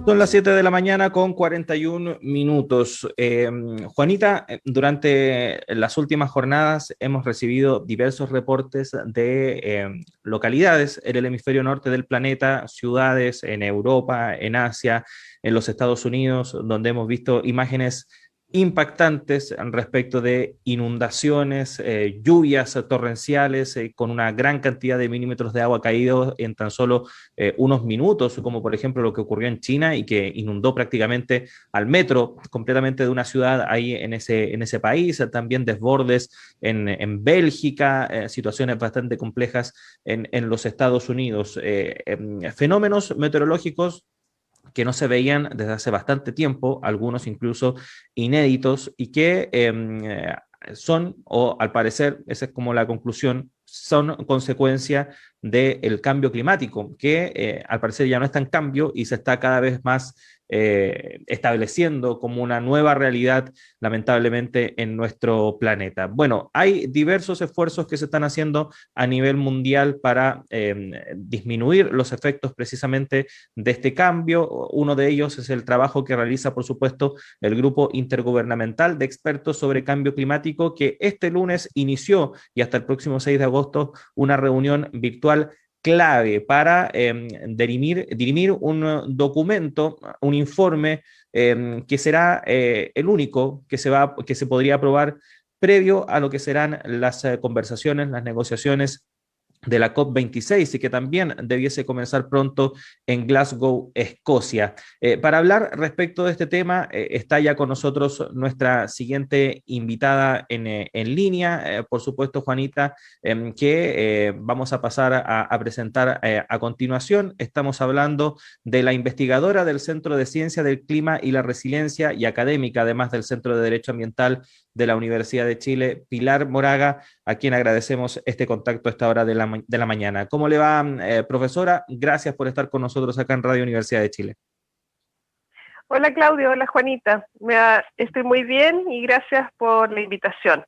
Son las 7 de la mañana con 41 minutos. Juanita, durante las últimas jornadas hemos recibido diversos reportes de localidades en el hemisferio norte del planeta, ciudades en Europa, en Asia, en los Estados Unidos, donde hemos visto imágenes impactantes respecto de inundaciones, lluvias torrenciales, con una gran cantidad de milímetros de agua caídos en tan solo unos minutos, como por ejemplo lo que ocurrió en China y que inundó prácticamente al metro completamente de una ciudad ahí en ese país, también desbordes en Bélgica, situaciones bastante complejas en los Estados Unidos, fenómenos meteorológicos que no se veían desde hace bastante tiempo, algunos incluso inéditos, y que son, o al parecer, esa es como la conclusión, son consecuencia del cambio climático, que al parecer ya no está en cambio y se está cada vez más estableciendo como una nueva realidad, lamentablemente, en nuestro planeta. Bueno, hay diversos esfuerzos que se están haciendo a nivel mundial para disminuir los efectos precisamente de este cambio. Uno de ellos es el trabajo que realiza, por supuesto, el Grupo Intergubernamental de Expertos sobre Cambio Climático, que este lunes inició y hasta el próximo 6 de agosto una reunión virtual clave para dirimir un documento, un informe que será el único que se podría aprobar previo a lo que serán las conversaciones, las negociaciones de la COP26 y que también debiese comenzar pronto en Glasgow, Escocia. Para hablar respecto de este tema, está ya con nosotros nuestra siguiente invitada en línea, por supuesto, Juanita, que vamos a pasar a presentar a continuación. Estamos hablando de la investigadora del Centro de Ciencia del Clima y la Resiliencia y académica, además del Centro de Derecho Ambiental de la Universidad de Chile, Pilar Moraga, a quien agradecemos este contacto a esta hora de la mañana. ¿Cómo le va, profesora? Gracias por estar con nosotros acá en Radio Universidad de Chile. Hola Claudio, hola Juanita. Estoy muy bien y gracias por la invitación.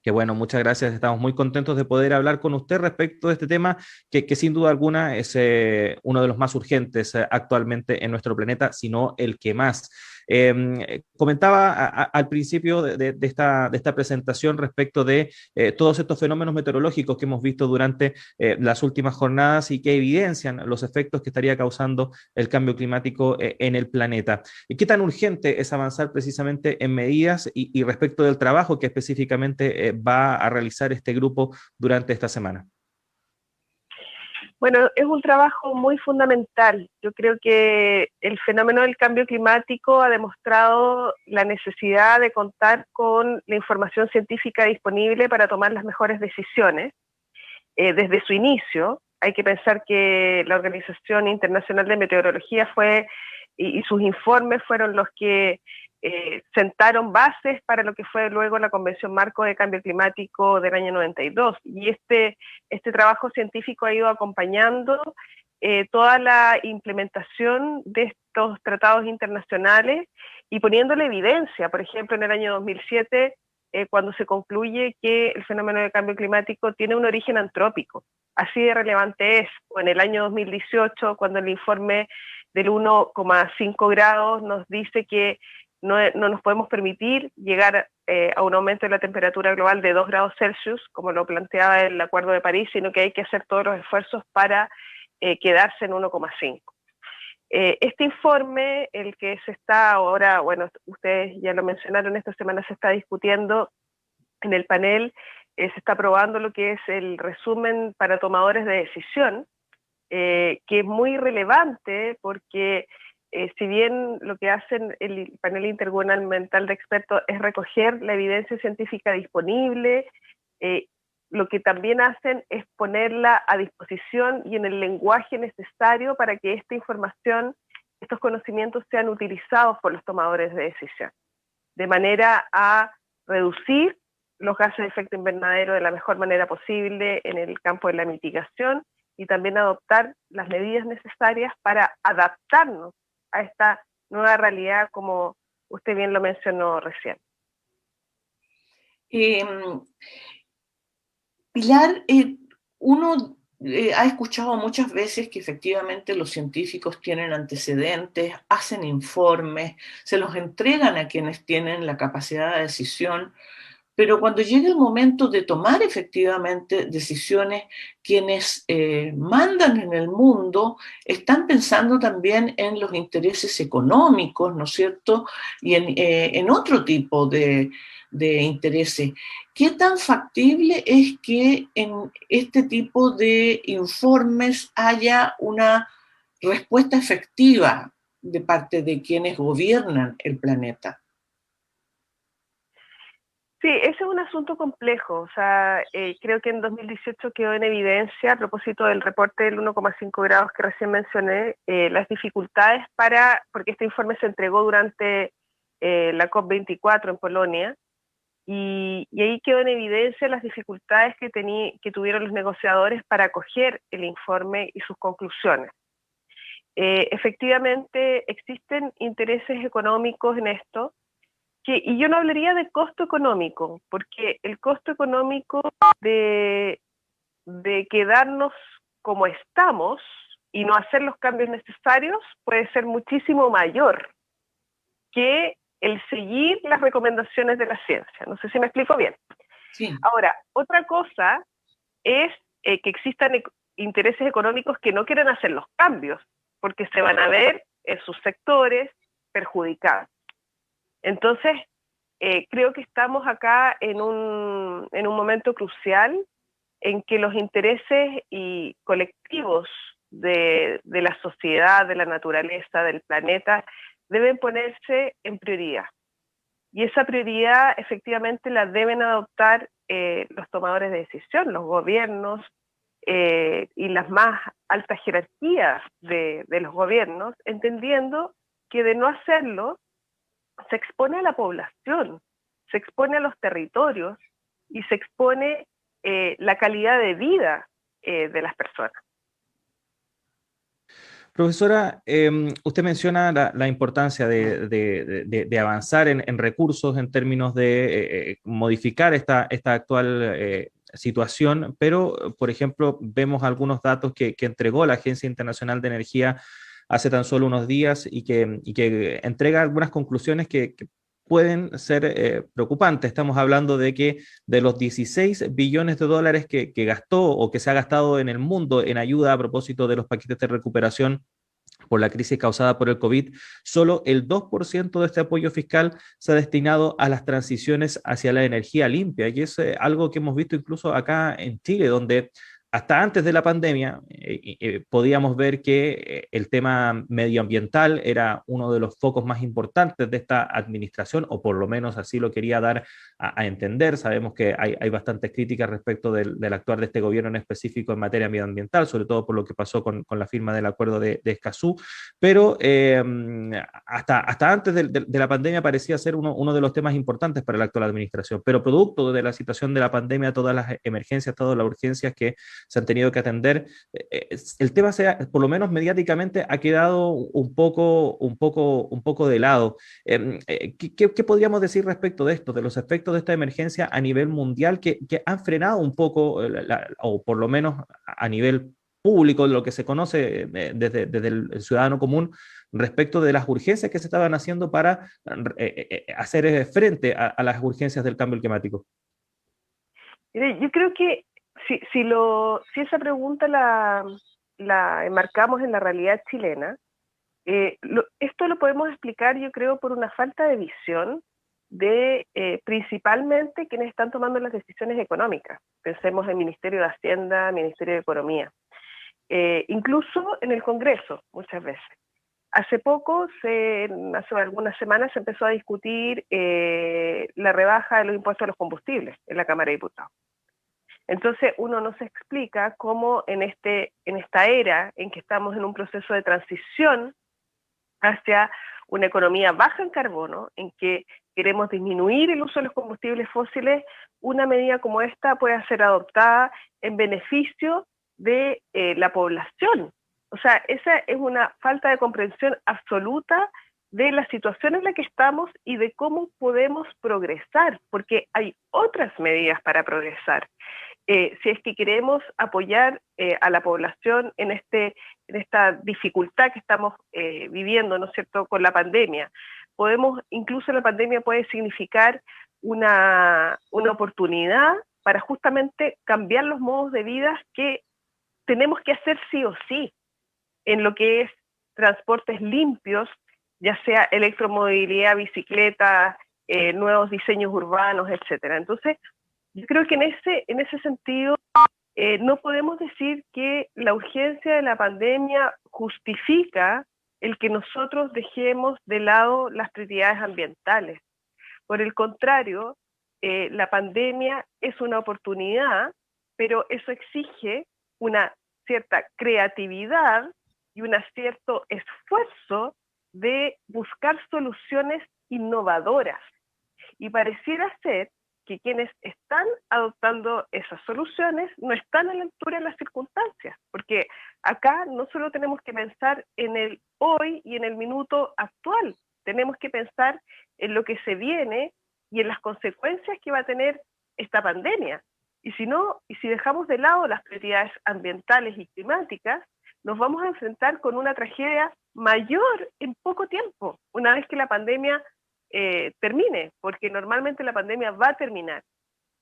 Que bueno, muchas gracias. Estamos muy contentos de poder hablar con usted respecto de este tema que sin duda alguna es uno de los más urgentes actualmente en nuestro planeta, si no el que más. Comentaba al principio de esta presentación respecto de todos estos fenómenos meteorológicos que hemos visto durante las últimas jornadas y que evidencian los efectos que estaría causando el cambio climático en el planeta. ¿Qué tan urgente es avanzar precisamente en medidas y respecto del trabajo que específicamente va a realizar este grupo durante esta semana? Bueno, es un trabajo muy fundamental. Yo creo que el fenómeno del cambio climático ha demostrado la necesidad de contar con la información científica disponible para tomar las mejores decisiones. Desde su inicio, hay que pensar que la Organización Internacional de Meteorología y sus informes fueron los que sentaron bases para lo que fue luego la Convención Marco de Cambio Climático del año 92. Y este trabajo científico ha ido acompañando toda la implementación de estos tratados internacionales y poniendo la evidencia. Por ejemplo, en el año 2007, cuando se concluye que el fenómeno de cambio climático tiene un origen antrópico. Así de relevante es. O en el año 2018, cuando el informe del 1,5 grados nos dice que no nos podemos permitir llegar a un aumento de la temperatura global de 2 grados Celsius, como lo planteaba el Acuerdo de París, sino que hay que hacer todos los esfuerzos para quedarse en 1,5. Este informe, el que se está ahora, bueno, ustedes ya lo mencionaron, esta semana se está discutiendo en el panel, se está aprobando lo que es el resumen para tomadores de decisión, que es muy relevante porque si bien lo que hacen el panel intergubernamental de expertos es recoger la evidencia científica disponible, lo que también hacen es ponerla a disposición y en el lenguaje necesario para que esta información, estos conocimientos sean utilizados por los tomadores de decisión, de manera a reducir los gases de efecto invernadero de la mejor manera posible en el campo de la mitigación y también adoptar las medidas necesarias para adaptarnos a esta nueva realidad, como usted bien lo mencionó recién. Pilar, uno ha escuchado muchas veces que efectivamente los científicos tienen antecedentes, hacen informes, se los entregan a quienes tienen la capacidad de decisión, pero cuando llega el momento de tomar efectivamente decisiones, quienes mandan en el mundo están pensando también en los intereses económicos, ¿no es cierto? Y en otro tipo de intereses. ¿Qué tan factible es que en este tipo de informes haya una respuesta efectiva de parte de quienes gobiernan el planeta? Sí, ese es un asunto complejo. O sea, creo que en 2018 quedó en evidencia, a propósito del reporte del 1,5 grados que recién mencioné, las dificultades porque este informe se entregó durante la COP24 en Polonia, y ahí quedó en evidencia las dificultades que tuvieron los negociadores para acoger el informe y sus conclusiones. Efectivamente, existen intereses económicos en esto, y yo no hablaría de costo económico, porque el costo económico de quedarnos como estamos y no hacer los cambios necesarios puede ser muchísimo mayor que el seguir las recomendaciones de la ciencia. No sé si me explico bien. Sí. Ahora, otra cosa es que existan intereses económicos que no quieren hacer los cambios, porque se van a ver en sus sectores perjudicados. Entonces, creo que estamos acá en un momento crucial en que los intereses y colectivos de la sociedad, de la naturaleza, del planeta, deben ponerse en prioridad. Y esa prioridad efectivamente la deben adoptar los tomadores de decisión, los gobiernos y las más altas jerarquías de los gobiernos, entendiendo que de no hacerlo se expone a la población, se expone a los territorios y se expone la calidad de vida de las personas. Profesora, usted menciona la importancia de avanzar en recursos en términos de modificar esta actual situación, pero, por ejemplo, vemos algunos datos que entregó la Agencia Internacional de Energía hace tan solo unos días y que entrega algunas conclusiones que pueden ser preocupantes. Estamos hablando de que de los 16 billones de dólares que gastó o que se ha gastado en el mundo en ayuda a propósito de los paquetes de recuperación por la crisis causada por el COVID, solo el 2% de este apoyo fiscal se ha destinado a las transiciones hacia la energía limpia, y es algo que hemos visto incluso acá en Chile, donde hasta antes de la pandemia podíamos ver que el tema medioambiental era uno de los focos más importantes de esta administración, o por lo menos así lo quería dar a entender. Sabemos que hay bastantes críticas respecto del actuar de este gobierno en específico en materia medioambiental, sobre todo por lo que pasó con la firma del acuerdo de Escazú, pero hasta antes de la pandemia parecía ser uno de los temas importantes para la actual administración, pero producto de la situación de la pandemia, todas las emergencias, todas las urgencias que se han tenido que atender, el tema, por lo menos mediáticamente, ha quedado un poco de lado. ¿Qué podríamos decir respecto de esto, de los efectos de esta emergencia a nivel mundial que han frenado un poco, o por lo menos a nivel público, lo que se conoce desde el ciudadano común, respecto de las urgencias que se estaban haciendo para hacer frente a las urgencias del cambio climático? Yo creo que si esa pregunta la enmarcamos en la realidad chilena, esto lo podemos explicar, yo creo, por una falta de visión de principalmente quienes están tomando las decisiones económicas. Pensemos en el Ministerio de Hacienda, Ministerio de Economía, incluso en el Congreso muchas veces. Hace algunas semanas se empezó a discutir la rebaja de los impuestos a los combustibles en la Cámara de Diputados. Entonces uno no se explica cómo en esta era en que estamos en un proceso de transición hacia una economía baja en carbono, en que queremos disminuir el uso de los combustibles fósiles, una medida como esta puede ser adoptada en beneficio de la población. O sea, esa es una falta de comprensión absoluta de la situación en la que estamos y de cómo podemos progresar, porque hay otras medidas para progresar. si es que queremos apoyar a la población en esta dificultad que estamos viviendo, ¿no es cierto?, con la pandemia. Incluso la pandemia puede significar una oportunidad para justamente cambiar los modos de vida que tenemos que hacer sí o sí en lo que es transportes limpios, ya sea electromovilidad, bicicleta, nuevos diseños urbanos, etcétera. Entonces, yo creo que en ese sentido no podemos decir que la urgencia de la pandemia justifica el que nosotros dejemos de lado las prioridades ambientales. Por el contrario, la pandemia es una oportunidad, pero eso exige una cierta creatividad y un cierto esfuerzo de buscar soluciones innovadoras. Y pareciera ser que quienes están adoptando esas soluciones no están a la altura de las circunstancias, porque acá no solo tenemos que pensar en el hoy y en el minuto actual, tenemos que pensar en lo que se viene y en las consecuencias que va a tener esta pandemia. Y si dejamos de lado las prioridades ambientales y climáticas, nos vamos a enfrentar con una tragedia mayor en poco tiempo, una vez que la pandemia termine, porque normalmente la pandemia va a terminar.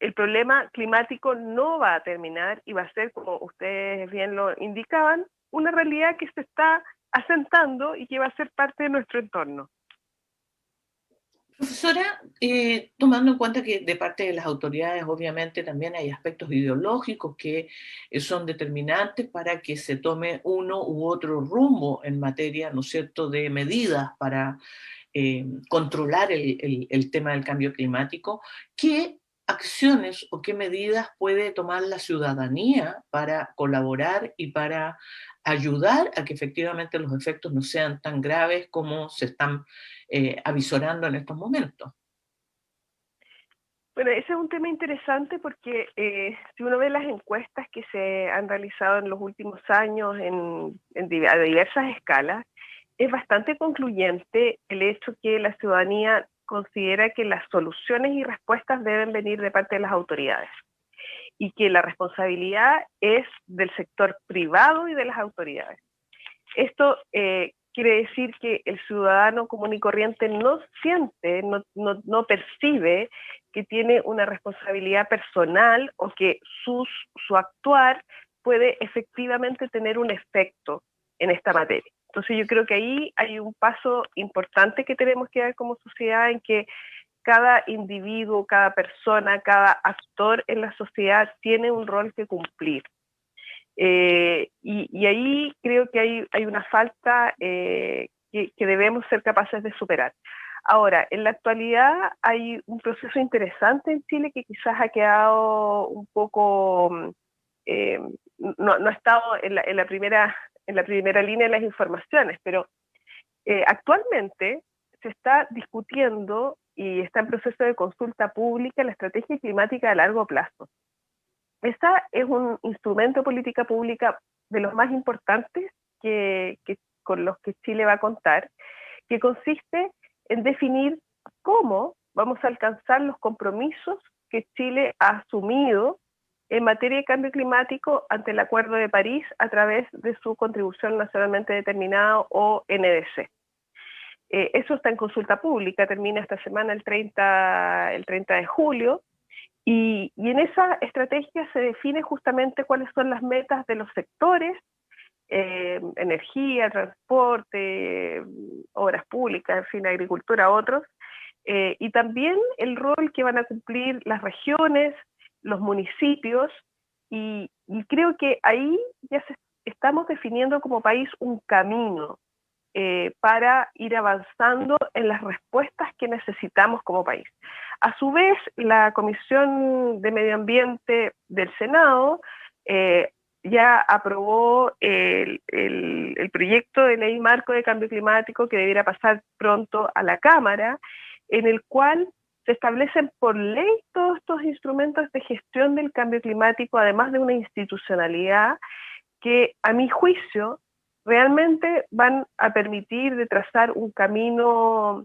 El problema climático no va a terminar y va a ser, como ustedes bien lo indicaban, una realidad que se está asentando y que va a ser parte de nuestro entorno. Profesora, tomando en cuenta que de parte de las autoridades obviamente también hay aspectos ideológicos que son determinantes para que se tome uno u otro rumbo en materia, ¿no es cierto?, de medidas para controlar el tema del cambio climático, ¿qué acciones o qué medidas puede tomar la ciudadanía para colaborar y para ayudar a que efectivamente los efectos no sean tan graves como se están avisorando en estos momentos? Bueno, ese es un tema interesante porque si uno ve las encuestas que se han realizado en los últimos años a diversas escalas, es bastante concluyente el hecho que la ciudadanía considera que las soluciones y respuestas deben venir de parte de las autoridades y que la responsabilidad es del sector privado y de las autoridades. Esto quiere decir que el ciudadano común y corriente no siente, no percibe que tiene una responsabilidad personal o que su actuar puede efectivamente tener un efecto en esta materia. Entonces yo creo que ahí hay un paso importante que tenemos que dar como sociedad en que cada individuo, cada persona, cada actor en la sociedad tiene un rol que cumplir. Y ahí creo que hay una falta que debemos ser capaces de superar. Ahora, en la actualidad hay un proceso interesante en Chile que quizás ha quedado un poco, no ha estado en la primera línea de las informaciones, pero actualmente se está discutiendo y está en proceso de consulta pública la estrategia climática a largo plazo. Esta es un instrumento de política pública de los más importantes con los que Chile va a contar, que consiste en definir cómo vamos a alcanzar los compromisos que Chile ha asumido en materia de cambio climático ante el Acuerdo de París a través de su contribución nacionalmente determinada o NDC. Eso está en consulta pública, termina esta semana el 30 de julio, y en esa estrategia se define justamente cuáles son las metas de los sectores, energía, transporte, obras públicas, en fin, agricultura, otros, y también el rol que van a cumplir las regiones, los municipios, y creo que ahí ya estamos definiendo como país un camino para ir avanzando en las respuestas que necesitamos como país. A su vez, la Comisión de Medio Ambiente del Senado ya aprobó el proyecto de ley marco de cambio climático que debiera pasar pronto a la Cámara, en el cual se establecen por ley todos estos instrumentos de gestión del cambio climático, además de una institucionalidad que, a mi juicio, realmente van a permitir de trazar un camino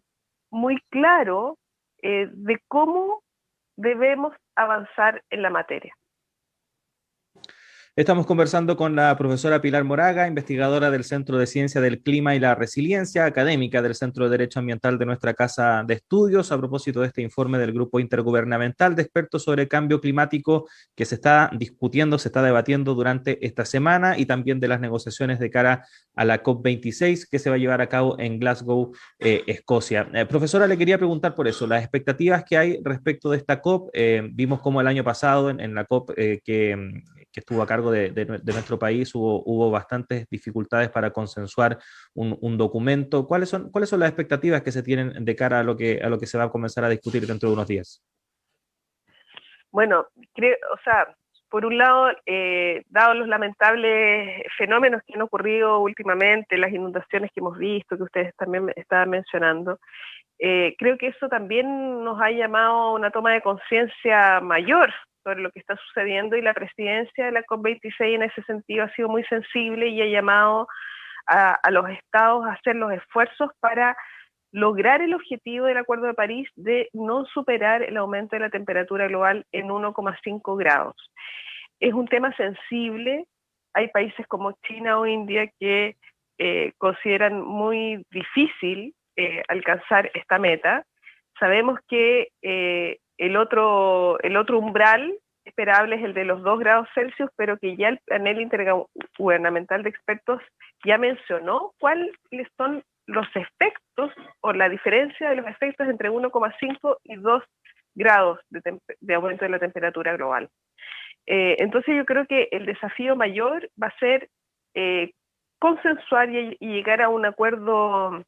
muy claro de cómo debemos avanzar en la materia. Estamos conversando con la profesora Pilar Moraga, investigadora del Centro de Ciencia del Clima y la Resiliencia, académica del Centro de Derecho Ambiental de nuestra Casa de Estudios, a propósito de este informe del Grupo Intergubernamental de Expertos sobre Cambio Climático que se está discutiendo, se está debatiendo durante esta semana, y también de las negociaciones de cara a la COP26 que se va a llevar a cabo en Glasgow, Escocia. Profesora, le quería preguntar por eso, las expectativas que hay respecto de esta COP. Vimos como el año pasado en la COP que estuvo a cargo de nuestro país, hubo bastantes dificultades para consensuar un documento. ¿Cuáles son las expectativas que se tienen de cara a lo que se va a comenzar a discutir dentro de unos días? Bueno, creo, o sea, por un lado, dados los lamentables fenómenos que han ocurrido últimamente, las inundaciones que hemos visto, que ustedes también estaban mencionando, creo que eso también nos ha llamado a una toma de conciencia mayor sobre lo que está sucediendo, y la presidencia de la COP26 en ese sentido ha sido muy sensible y ha llamado a los estados a hacer los esfuerzos para lograr el objetivo del Acuerdo de París de no superar el aumento de la temperatura global en 1,5 grados. Es un tema sensible. Hay países como China o India que consideran muy difícil alcanzar esta meta. Sabemos que el otro umbral esperable es el de los 2 grados Celsius, pero que ya el panel intergubernamental de expertos ya mencionó cuáles son los efectos o la diferencia de los efectos entre 1,5 y 2 grados de aumento de la temperatura global. Entonces yo creo que el desafío mayor va a ser consensuar y llegar a un acuerdo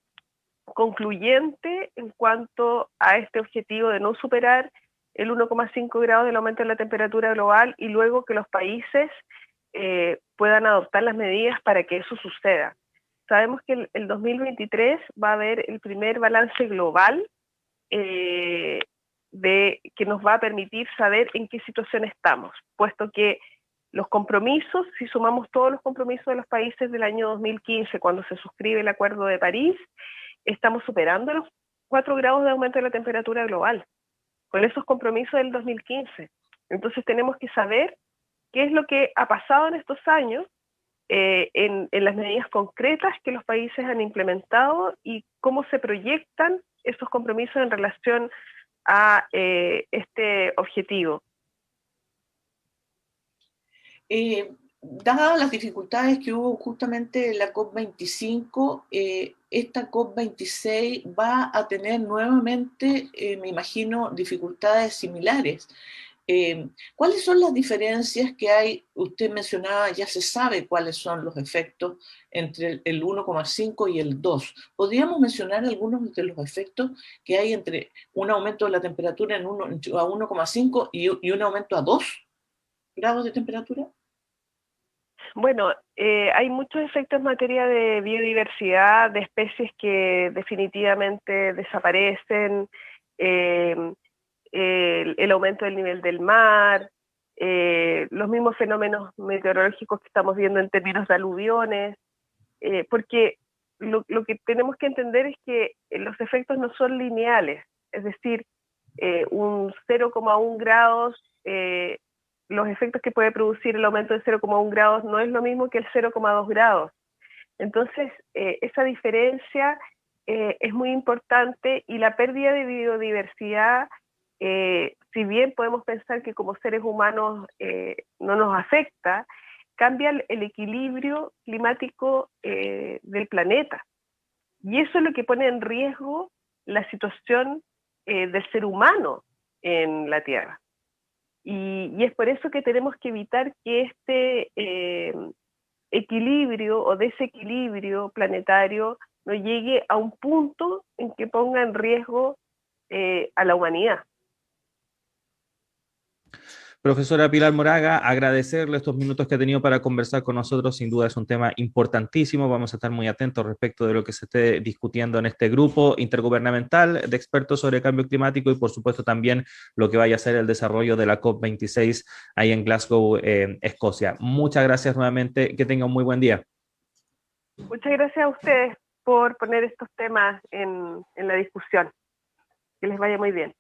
concluyente en cuanto a este objetivo de no superar el 1,5 grados del aumento de la temperatura global, y luego que los países puedan adoptar las medidas para que eso suceda. Sabemos que el 2023 va a haber el primer balance global que nos va a permitir saber en qué situación estamos, puesto que los compromisos, si sumamos todos los compromisos de los países del año 2015, cuando se suscribe el Acuerdo de París, estamos superando los 4 grados de aumento de la temperatura global, con esos compromisos del 2015. Entonces tenemos que saber qué es lo que ha pasado en estos años, en las medidas concretas que los países han implementado y cómo se proyectan esos compromisos en relación a este objetivo. Dadas las dificultades que hubo justamente en la COP25, esta COP26 va a tener nuevamente, me imagino, dificultades similares. ¿Cuáles son las diferencias que hay? Usted mencionaba, ya se sabe cuáles son los efectos entre el 1,5 y el 2. ¿Podríamos mencionar algunos de los efectos que hay entre un aumento de la temperatura a 1,5 y un aumento a 2 grados de temperatura? Bueno, hay muchos efectos en materia de biodiversidad, de especies que definitivamente desaparecen, el aumento del nivel del mar, los mismos fenómenos meteorológicos que estamos viendo en términos de aluviones, porque lo que tenemos que entender es que los efectos no son lineales, es decir, un 0,1 grados, los efectos que puede producir el aumento de 0,1 grados no es lo mismo que el 0,2 grados. Entonces, esa diferencia es muy importante, y la pérdida de biodiversidad, si bien podemos pensar que como seres humanos no nos afecta, cambia el equilibrio climático del planeta. Y eso es lo que pone en riesgo la situación del ser humano en la Tierra. Y es por eso que tenemos que evitar que este equilibrio o desequilibrio planetario no llegue a un punto en que ponga en riesgo a la humanidad. Profesora Pilar Moraga, agradecerle estos minutos que ha tenido para conversar con nosotros. Sin duda es un tema importantísimo. Vamos a estar muy atentos respecto de lo que se esté discutiendo en este grupo intergubernamental de expertos sobre cambio climático, y por supuesto también lo que vaya a ser el desarrollo de la COP26 ahí en Glasgow, Escocia. Muchas gracias nuevamente. Que tenga un muy buen día. Muchas gracias a ustedes por poner estos temas en la discusión. Que les vaya muy bien.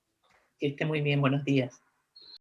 Que esté muy bien. Buenos días.